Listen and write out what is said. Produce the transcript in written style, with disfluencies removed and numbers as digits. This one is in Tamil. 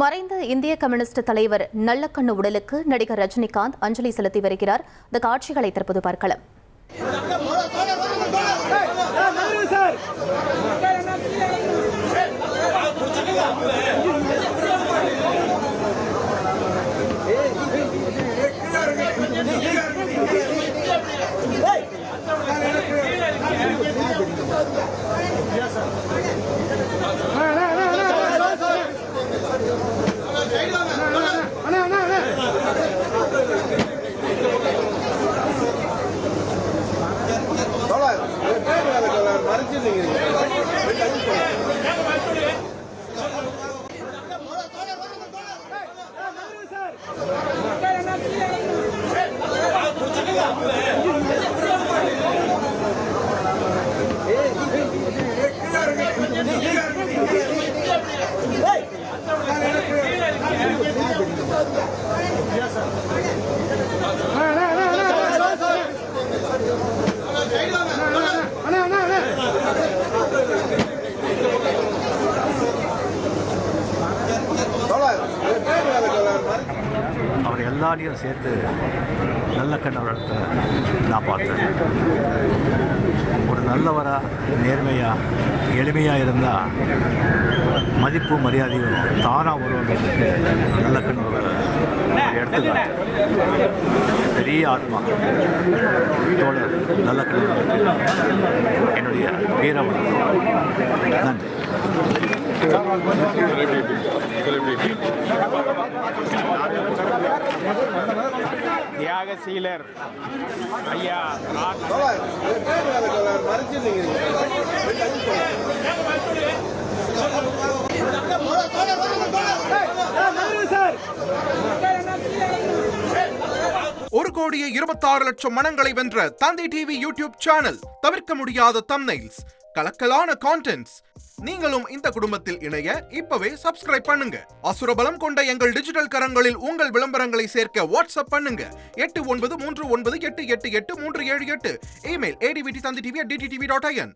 மறைந்த இந்திய கம்யூனிஸ்ட் தலைவர் நல்லக்கண்ணு உடலுக்கு நடிகர் ரஜினிகாந்த் அஞ்சலி செலுத்தி வருகிறார். இந்த காட்சிகளை தற்போது பார்க்கலாம். அவர் எல்லாரையும் சேர்த்து நல்லக்கண்ணு வளர்த்த நான் பார்த்தேன். ஒரு நல்லவராக, நேர்மையாக, எளிமையாக இருந்தால் மதிப்பு மரியாதையும் தானாக வருவதற்கு நல்லக்கண்ணு ஒரு எடுத்துக்காட்டு. பெரிய ஆத்மா தோழர் நல்லக்கண்ணு என்னுடைய வீரவணக்கம். நன்றி. தியாகசீலர் ஐயா ஒரு கோடியே 26 லட்சம் மனங்களை வென்ற தந்தி டிவி யூடியூப் சேனல். தவிர்க்க முடியாத தம்ப்நெயில்ஸ், கலக்கலான கான்டென்ட்ஸ். நீங்களும் இந்த குடும்பத்தில் இணைய இப்பவே சப்ஸ்கிரைப் பண்ணுங்க. அசுரபலம் கொண்ட எங்கள் டிஜிட்டல் கரங்களில் உங்கள் விளம்பரங்களை சேர்க்க வாட்ஸ்அப் பண்ணுங்க. 8939888838. Email advttv@dttv.in.